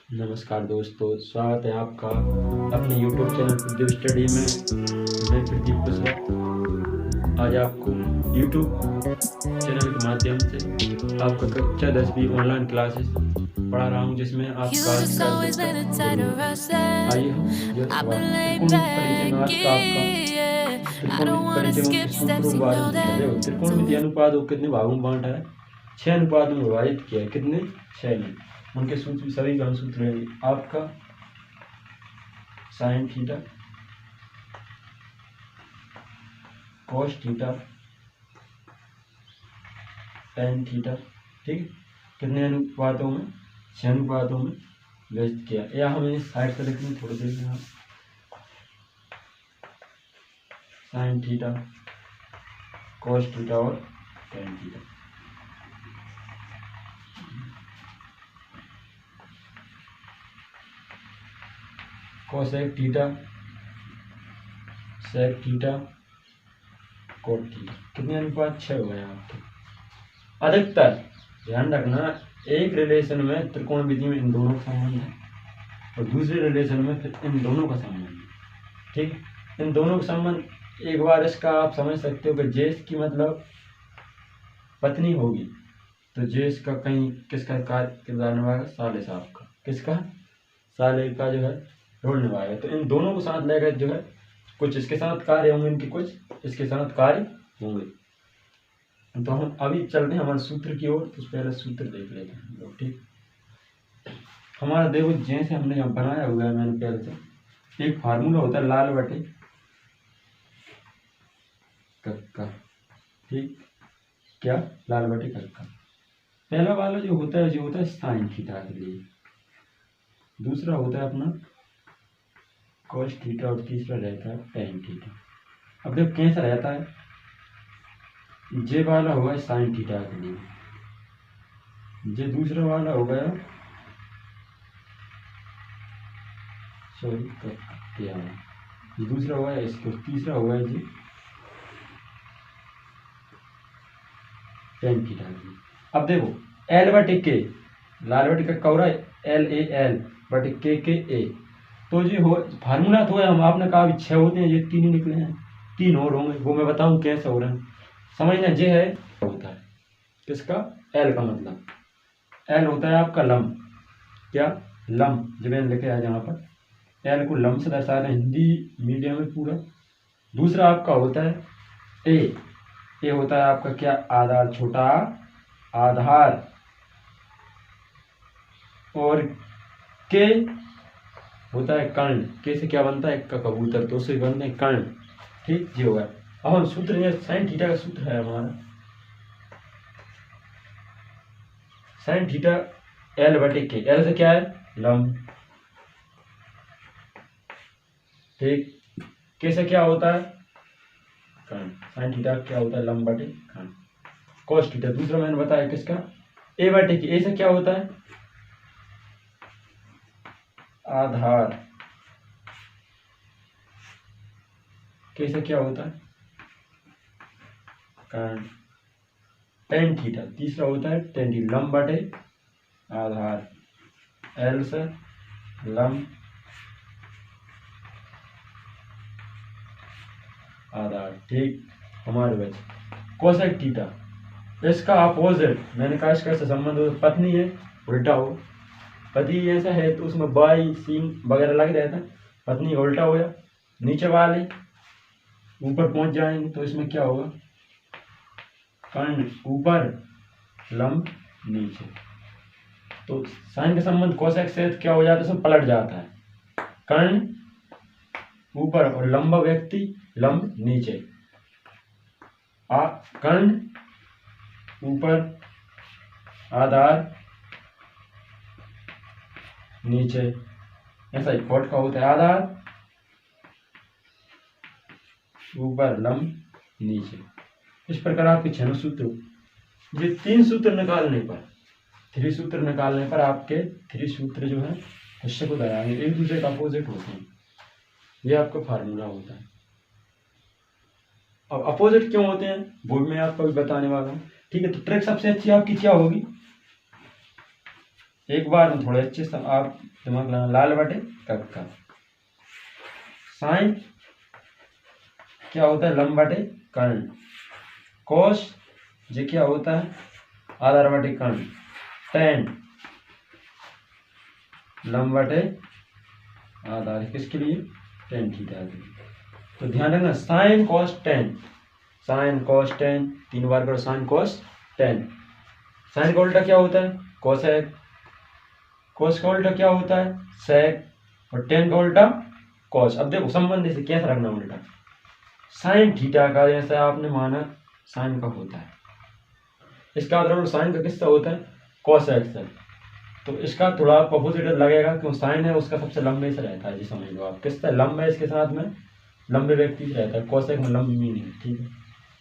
नमस्कार दोस्तों, स्वागत है आपका अपने YouTube चैनल प्रदीप स्टडी में। मैं प्रदीप कुशवाहा आज आपको YouTube चैनल के माध्यम से आपका कक्षा 10वीं ऑनलाइन क्लासेस पढ़ा रहा हूं, जिसमें आप कार्य कर सकते हैं। आइए हम त्रिकोण परिचय में आज का आपका त्रिकोण परिचय में उनके सूत्रों के बारे में देखो। त्रिकोणमितीय अनुपात को कितने भागों में बांटा है? 6 अनुपात में विभाजित किया है। कितने? 6 में। उनके सूत्र सभी का सूत्र है आपका sign theta cos theta tan theta. ठीक, कितने अनुपातों में? 6 अनुपातों में व्यस्त किया। या हमें साइड से लिखने थोड़ी देर में साइन थीटा कॉस थीटा और tan theta. Cosec theta sec theta cot theta. कितने अनुपात? 6 हो गए आपके। अधिकतर ध्यान रखना, एक रिलेशन में त्रिकोणमिति में इन दोनों का संबंध है और दूसरे रिलेशन में फिर इन दोनों का संबंध है। ठीक, इन दोनों का संबंध एक बार इसका आप समझ सकते हो कि जेस की मतलब पत्नी होगी तो जेस का कहीं किसका किरदार निभाएगा? साले साहब का। किसका? साले का जो है रोल निभाएगा। तो इन दोनों को साथ लेकर जो है कुछ इसके साथ कार्य होंगे, इनके कुछ इसके साथ कार्य होंगे। तो हम अभी चलते हैं हमारे सूत्र की ओर। तो पहले सूत्र देख लेते हैं हम लोग। ठीक, हमारा देखो जैसे हमने यहाँ बनाया हुआ है, मैंने पहले से एक फार्मूला होता है लाल बटे कक्का। ठीक, क्या? लाल बटे कक्का। पहला वाला जो होता है साइन थीटा के लिए, दूसरा होता है अपना कॉस थीटा और तीसरा रहता है टेन थीटा। अब देखो कैसा रहता है, जे वाला होगा साइन थीटा के लिए, जे दूसरा वाला हो गया सॉरी क्या है, दूसरा हुआ है इसको, तीसरा हुआ है जी टेन थीटा के लिए। अब देखो एल बटे के, लाल बटे का हो रहा है एल ए एल बटे के ए। तो जी हो फार्मूला तो है, हम आपने कहा 6 होते हैं, ये 3 ही निकले हैं, 3 और होंगे, वो मैं बताऊं कैसे हो रहे हैं। समझना, जे है होता है किसका? एल का। मतलब एल होता है आपका लंब। क्या? लंब। जब मैंने लिखे आज यहाँ पर एल को लंब से दर्शा रहे हैं हिंदी मीडियम में पूरा। दूसरा आपका होता है ए होता है आपका क्या? आधार, छोटा आधार। और के होता है कर्ण। के से क्या बनता है? का कबूतर, तो उससे बनते हैं कर्ण। ठीक, ये होगा। अब हम सूत्र साइन थीटा का सूत्र है हमारा साइन थीटा एल बटे के। एल से क्या है? लंब। ठीक, के से क्या होता है? कर्ण। साइन थीटा क्या होता है? लंब बटे कर्ण। कॉस थीटा दूसरा मैंने बताया किसका? ए बटे के। ए से क्या होता है? आधार। के से क्या होता है? कर्ण। टेन थीटा तीसरा होता है टेन थीटा, लंब बटे आधार। एल से लंब आधार। ठीक, हमारे बचे कोसेक थीटा। इसका अपोजिट मैंने कहा, इसका संबंध हो पत्नी है उल्टा हो, पति ऐसा है तो उसमें बाई सीन वगैरह लग रहता है, पत्नी उल्टा हो या नीचे वाले ऊपर पहुंच जाएंगे तो इसमें क्या होगा? कर्ण ऊपर लंब नीचे। तो साइन का संबंध कोसेक से क्या हो जाता है? इसमें पलट जाता है, कर्ण ऊपर और लंबा व्यक्ति लंब नीचे। कर्ण ऊपर आधार नीचे। ऐसा ही कोट का होता है, आधार ऊपर लंब नीचे। इस प्रकार आपके 6 सूत्र। ये 3 सूत्र निकालने पर, 3 सूत्र निकालने पर आपके 3 सूत्र जो है हिस्से को दराएंगे, एक दूसरे का अपोजिट होते हैं। ये आपका फार्मूला होता है। अब अपोजिट क्यों होते हैं वो मैं आपको भी बताने वाला हूँ। ठीक है, तो ट्रिक सबसे अच्छी आपकी क्या होगी? एक बार में थोड़े अच्छे से आप दिमाग लगाना, लाल बटे कक्का। साइन क्या होता है, लंब बटे कर्ण। कोस ये क्या होता है, आधार बटे कर्ण। टेन लंब बटे आधार, किसके लिए, टेन थीटा के लिए। तो ध्यान रखना, sine cos tan, sine cos tan, 3 बार करो साइन कॉस टेन। साइन का उल्टा क्या होता है, कोसेक। कोस का उल्टा क्या होता है, सेक। और टेन का उल्टा कॉस। अब देखो संबंध इसे कैसा रखना उल्टा, साइन थीटा का जैसा आपने माना साइन का होता है, इसका मतलब साइन का किसका होता है, कॉस एक्स है। तो इसका थोड़ा अपोजिट लगेगा, क्यों, साइन है उसका सबसे लंबे से रहता है, जी समझ लो आप। किससे लंब है, इसके साथ में लंबे व्यक्ति से रहता है। कॉसेक में लंबी मीनिंग है, ठीक है।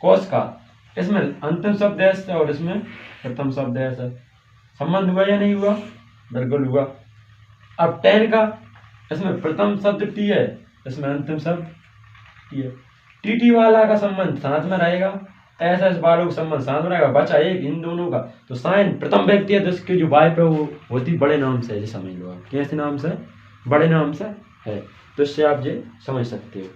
कॉस का इसमें अंतिम शब्द एस है और इसमें प्रथम शब्द एस है। संबंध हुआ या नहीं हुआ, बिल्कुल हुआ। अब टेन का इसमें प्रथम शब्द टी है, इसमें अंतिम शब्द टी है। टी टी वाला का संबंध साथ में रहेगा, एस एस वालों का संबंध साथ में रहेगा, बचा एक इन दोनों का। तो साइन प्रथम व्यक्ति है, तो इसकी जो वाइफ है वो होती बड़े नाम से है, जी समझ लो आप। कैसे नाम से, बड़े नाम से है। तो इससे आप ये समझ सकते हो,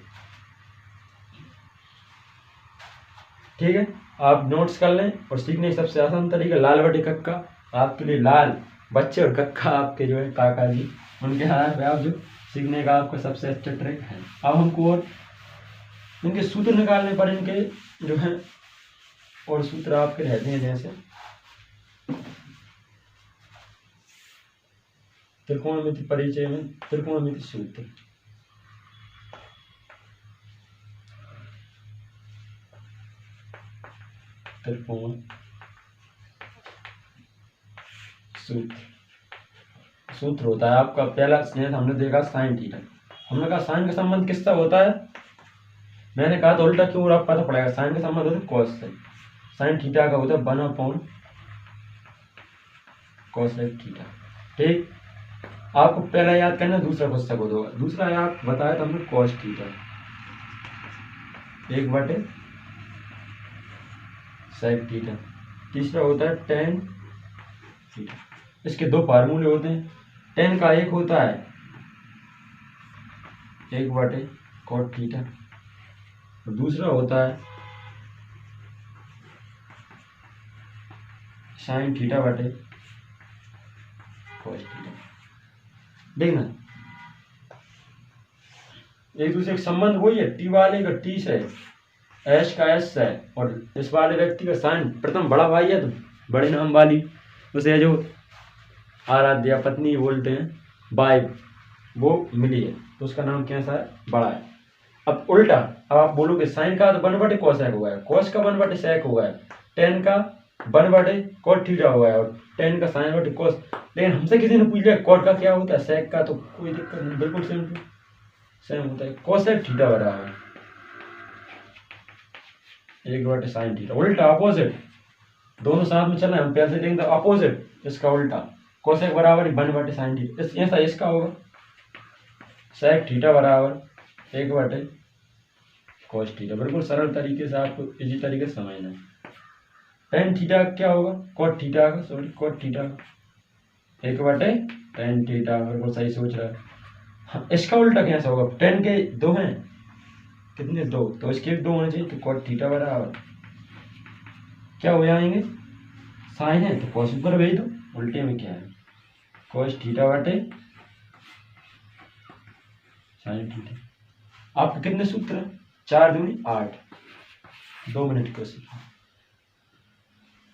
ठीक है। आप नोट्स कर लें। और सीखने का सबसे आसान तरीका लाल बटे कक्का, आपके लिए लाल बच्चे और कक्का आपके जो है काका जी, उनके हाथ पे आप जो सीखने का आपका सबसे अच्छा ट्रिक है। अब हमको और इनके सूत्र निकालने पर, इनके जो है और सूत्र आपके रहते हैं, जैसे त्रिकोणमिति परिचय में त्रिकोणमिति सूत्र। त्रिकोण सूत्र होता है आपका पहला, स्नेह हमने देखा साइन थीटा। हमने कहा साइन का संबंध किससे होता है, मैंने कहा तो उल्टा क्यों, आप पता पड़ेगा। साइन का संबंध होता है कॉस से। साइन थीटा का होता है 1/cos थीटा, ठीक। आपको पहला याद करना, दूसरा पुस्तक होगा। दूसरा याद बताया था हमने कॉस थीटा 1/sec थीटा। तीसरा होता है टेन थीटा। इसके दो फार्मूले होते हैं। टेन का एक होता है 1/cot थीटा, और दूसरा होता है साइन थीटा बटे कॉस थीटा। देखना एक दूसरे का संबंध वही है, टी वाले का टी से, एस का एस है, और इस वाले व्यक्ति का साइन प्रथम बड़ा भाई है, तो बड़े नाम वाली उसे जो आराध्या पत्नी बोलते हैं, वाइफ, वो मिली है, तो उसका नाम कैसा है, बड़ा है। अब उल्टा, अब आप बोलोगे साइन का तो 1/cos हुआ है, कॉस का 1/sec हुआ है, टेन का 1/cot थीटा हुआ है, और टेन का साइन बटे कॉस। लेकिन हमसे किसी ने पूछ लिया कॉट का क्या होता है, सेक का, तो कोई दिक्कत नहीं, बिल्कुल सेम होता है। कोसेक थीटा बराबर 1/sin थीटा। उल्टा अपोजिट, दोनों साथ में चलना है, हम पहले से देखेंगे अपोजिट, इसका उल्टा कोसेक बराबर 1/sin थीटा। ऐसा इसका होगा सेक थीटा बराबर 1/cos थीटा। बिल्कुल सरल तरीके से आपको इसी तरीके से समझना है। टेन थीटा क्या होगा, cot थीटा का, sorry cot theta 1/tan theta. बिल्कुल सही सोच रहा है। हाँ, इसका उल्टा कैसा होगा, टेन के दो हैं, कितने, दो, तो इसके दो होने चाहिए, तो cot थीटा बराबर क्या हो जाएंगे, साइन है तो cos ऊपर भेज दो, उल्टे में क्या है, cos थीटा बटे साइन थीटा। आपके कितने सूत्र हैं, 4 दूनी 8, 2 मिनट को सीखो।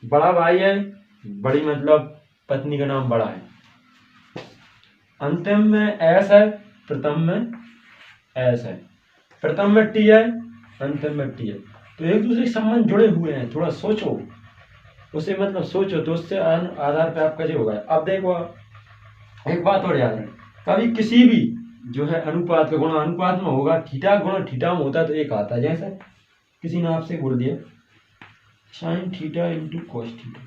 बड़ा भाई है, बड़ी मतलब पत्नी का नाम बड़ा है, अंतिम में एस है, प्रथम में एस है, प्रथम में टी है, अंतिम में टी है। तो एक दूसरे के संबंध जुड़े हुए हैं, थोड़ा सोचो उसे, मतलब सोचो, तो उससे आधार पे आपका जो होगा। अब देखो एक बात और याद है, कभी किसी भी जो है अनुपात का गुणा अनुपात में होगा, थीटा गुणा थीटा में होता है तो एक आता है। जैसे किसी ने आपसे बोल दिया sine theta into cos theta,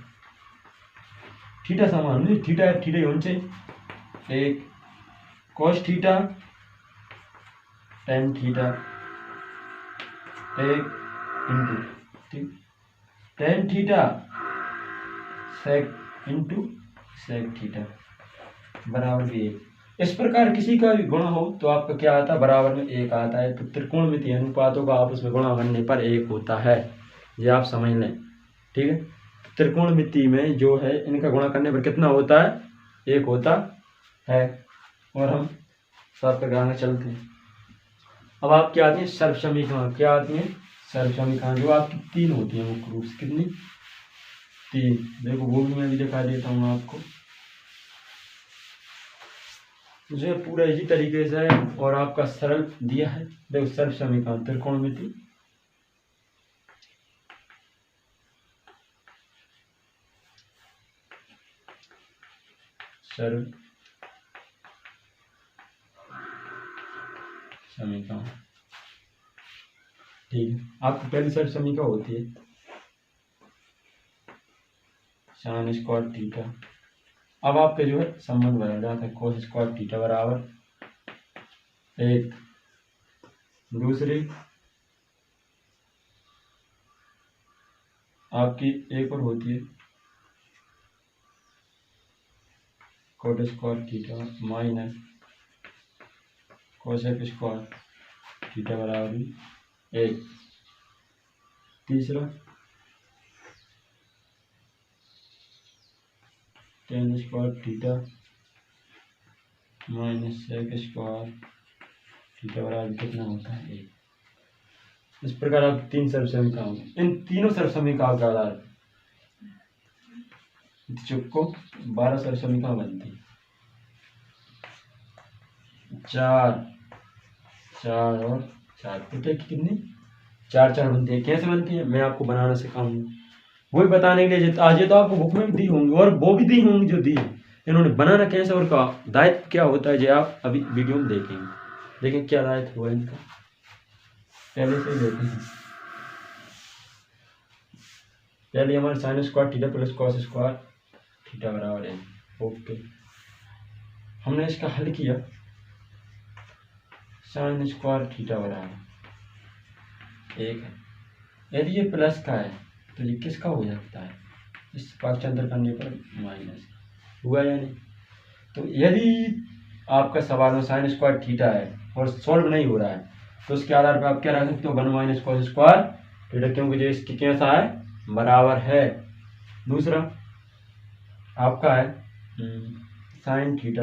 theta समान नहीं, थीटा थीटा होना चाहिए, एक कॉस थीटा टेन थीटा, एक इंटू, ठीक, tan theta sec into sec theta, बराबर भी 1। इस प्रकार किसी का भी गुणा हो तो आपका क्या आता है, बराबर में 1 आता है। तो त्रिकोणमितीय अनुपातों का आपस में गुणा करने पर 1 होता है, ये आप समझ लें। ठीक है, त्रिकोणमिति में जो है इनका गुणा करने पर कितना होता है, 1 होता है। और हम सात पर आगे चलते हैं। अब आपकी आती है सर्व समीकरण। क्या आती है, सर्व समीकरण, जो आपकी 3 होती है मुख्य रूप से। कितनी, 3। देखो वो भी मैं भी दिखा देता हूँ आपको, जो पूरा इसी तरीके से है और आपका सरल दिया है। देखो सर्व समीकरण त्रिकोणमिति, सर्व समीकरण। ठीक है, आपकी पहली सर्व समीकरण होती है साइन स्क्वायर थीटा। अब आपके जो है संबंध बदल जाता है, कोस स्क्वायर थीटा बराबर 1। दूसरी आपकी एक और होती है cot square theta minus cosec square theta बराबर 1। तीसरा tan square theta minus sec square theta बराबर कितना होता है, 1। इस प्रकार आप 3 सर्व समीकरण, इन तीनों सर्व समीकरण का आधार चुपको 12 सर्व समीकरण बनती है। 4 4 और 4 प्रत्येक की कितनी, 4 4 बनती है। कैसे बनती है मैं आपको बनाना सिखाऊंगा, वही बताने के लिए आज ये तो आपको बुक में भी दी होंगी और वो भी दी होंगी जो दी है। इन्होंने बनाना कैसे और का दायित्व क्या होता है, जो आप अभी वीडियो में देखेंगे। लेकिन क्या दायित्व हुआ इनका, पहले से ही देते हैं। पहले हमारे sign square theta plus cos square theta बराबर 1। ओके, हमने इसका हल किया, साइन स्क्वायर थीटा बराबर 1 है। यदि ये प्लस का है तो ये किसका हो सकता है, इस पक्षांतर करने पर माइनस हुआ या नहीं। तो यदि आपका सवाल में साइन स्क्वायर थीटा है और सॉल्व नहीं हो रहा है तो उसके आधार पर आप क्या रख सकते हो, 1 माइनस कॉस स्क्वायर थीटा, क्योंकि जो इसकी कैसा है, बराबर है। दूसरा आपका है साइन थीटा,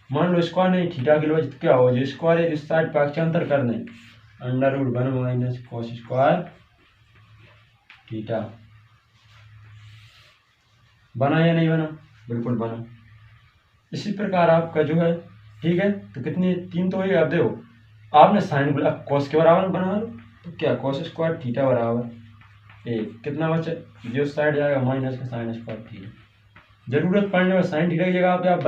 मान लो स्क्वायर नहीं थीटा की वजह क्या हो, जो स्क्वायर है इस साइड पक्षांतर कर दें, under root 1 minus cos square theta. बना या नहीं बना, बिल्कुल बना। इसी प्रकार आपका जो है, ठीक है, तो कितनी 3 तो ये आप देखो, आपने साइन कॉस के बराबर बना लो, तो क्या कॉस स्क्वायर थीटा बराबर 1, कितना बचे, जो साइड जाएगा माइनस का साइन स्क्वायर थीटा। जरूरत पड़ने पर साइन थीटा की जगह पे आप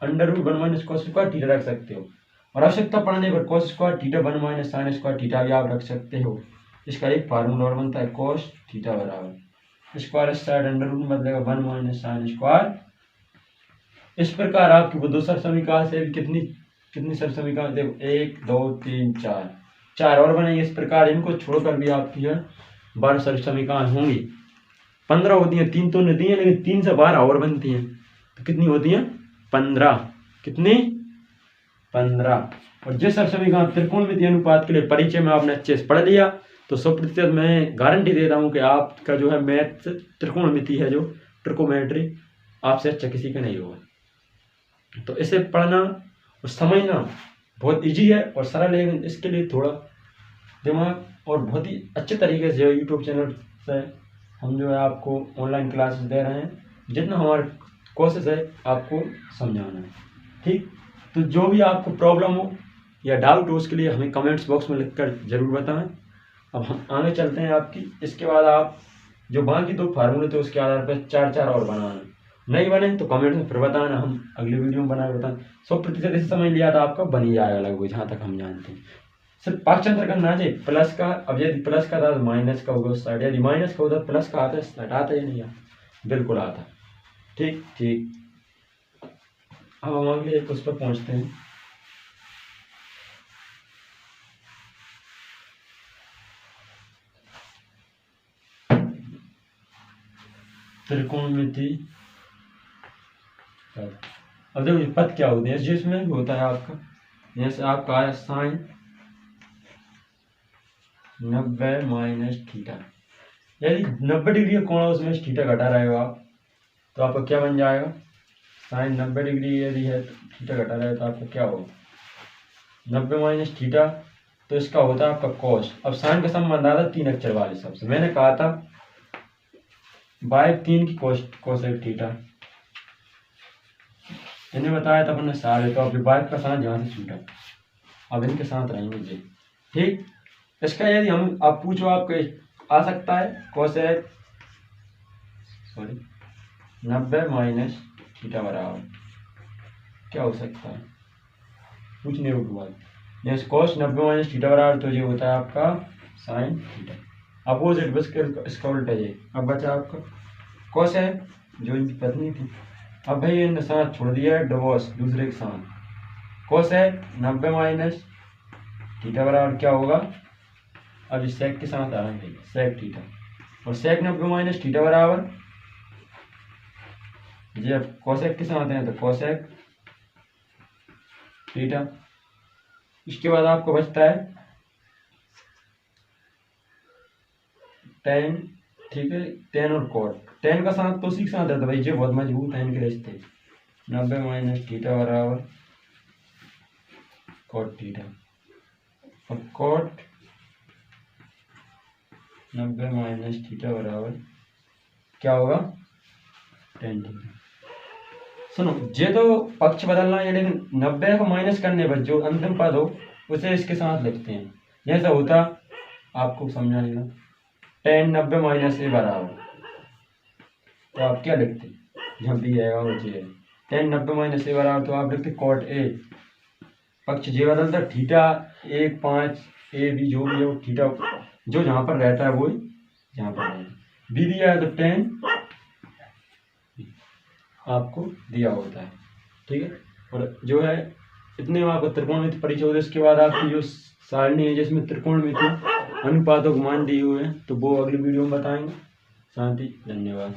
under root 1 minus cos square theta रख सकते हो, और आवश्यकता पड़ने पर cos square theta 1 minus sine square theta भी आप रख सकते हो। इसका एक फार्मूला और बनता है, कॉस थीटा बराबर स्क्वायर इस साइड अंडर रूट में बदलेगा 1 माइनस साइन स्क्वायर। इस प्रकार आपकी वो दो सर्व समीकरण से कितनी कितनी सर्व समीकरण, देखो 1 2 3 4 4 और बनेंगे। इस प्रकार इनको छोड़कर भी आपकी है 12 सर्व समीकरण होंगी। 15 होती हैं, 3 तो नहीं है, लेकिन 3 से 12 और बनती हैं, तो कितनी होती हैं, 15। कितनी, 15। और जिस सर्व समीकरण त्रिकोणमितीय अनुपात के लिए परिचय में आपने अच्छे से पढ़ लिया, तो 100% मैं गारंटी देता हूँ कि आपका जो है मैथ त्रिकोणमिति है, जो ट्रिकोमेट्री, आपसे अच्छा किसी का नहीं होगा। तो इसे पढ़ना और समझना बहुत इजी है और सरल है, लेकिन इसके लिए थोड़ा दिमाग और बहुत ही अच्छे तरीके से यूट्यूब चैनल से हम जो है आपको ऑनलाइन क्लासेस दे रहे हैं, जितना हमारी कोशिश है आपको समझाना है। ठीक, तो जो भी आपको प्रॉब्लम हो या डाउट हो उसके लिए हमें कमेंट्स बॉक्स में लिखकर ज़रूर बताएं। अब हम आगे चलते हैं आपकी, इसके बाद आप जो बाकी 2 फार्मूले थे उसके आधार पर 4 4 और बनाना, नहीं बने तो कमेंट में फिर बताना, हम अगली वीडियो में बना के बताएं। 100% इस समझ लिया था आपका बन ही जाएगा लगभग, जहाँ तक हम जानते हैं। सिर्फ पक्षांतर करना चाहिए, प्लस का, अब यदि प्लस का था तो माइनस का होगा उस साइड, यदि माइनस का होता तो प्लस का आता है, साइड आता ही नहीं आता, बिल्कुल आता। ठीक ठीक, अब हम अगले उस पर पहुँचते हैं। त्रिकोणमिति अब देखो ये पद क्या होते हैं जिसमें भी होता है आपका, जैसे आपका आया साइन 90 माइनस थीटा, यदि 90 डिग्री का कोण है उसमें थीटा घटा रहे हो आप, तो आपका क्या बन जाएगा, साइन 90 डिग्री यदि है तो थीटा घटा रहे हो तो आपका क्या होगा 90 माइनस थीटा, तो इसका होता है आपका कॉस। अब साइन का संबंध आता है 3 अक्षर वाले सबसे, मैंने कहा था बाय 3 की कोसेक थीटा, इन्हें बताया था अपने सारे, तो अब बाइक का साथ यहाँ से छूटा, अब इनके साथ रहेंगे जी। ठीक, इसका यदि हम आप पूछो आपके आ सकता है कोसेक 90 माइनस थीटा बराबर क्या हो सकता है, पूछने के बाद जैसे कॉस 90 माइनस थीटा बराबर, तो ये होता है आपका साइन थीटा, अपोजिट बस इसका उल्टा ये। अब बचा आपका कोसेक जो इनकी पत्नी थी, अब भाई इनने साथ छोड़ दिया है डिवोर्स दूसरे के साथ, कोसेक 90 माइनस थीटा बराबर क्या होगा, अब इस सेक के साथ आ रहा है सेक थीटा, और सेक 90 माइनस थीटा बराबर जब कोसेक के साथ हैं तो कोसेक थीटा। इसके बाद आपको बचता है टेन, ठीक है, टेन और कॉट, टेन का साथ तो उसी के साथ है, तो भाई ये बहुत मजबूत है इनके रिश्ते, 90 माइनस थीटा बराबर कॉट थीटा, और कॉट 90 माइनस थीटा बराबर क्या होगा टेन थीटा। सुनो, ये तो पक्ष बदलना है, लेकिन 90 को माइनस करने पर जो अंतिम पद हो उसे इसके साथ लिखते हैं, जैसा होता आपको समझा लेना, टेन 90 माइनस ए बराबर, तो आप क्या लिखते जब भी आएगा वो चीज, टेन 90 माइनस ए बराबर, तो आप लिखते कॉट ए, पक्ष जे बदलता थीटा 1 5 ए बी जो भी है वो थीटा जो जहाँ पर रहता है वो यहाँ पर रहेगा, बी दिया है तो टेन आपको दिया होता है, ठीक है। और जो है इतने में आपको त्रिकोणमिति परिचय होता है, इसके बाद आपकी जो सारणी है जिसमें त्रिकोणमिति अनुपातों को मान दिए हुए हैं, तो वो अगली वीडियो में बताएंगे। शांति, धन्यवाद।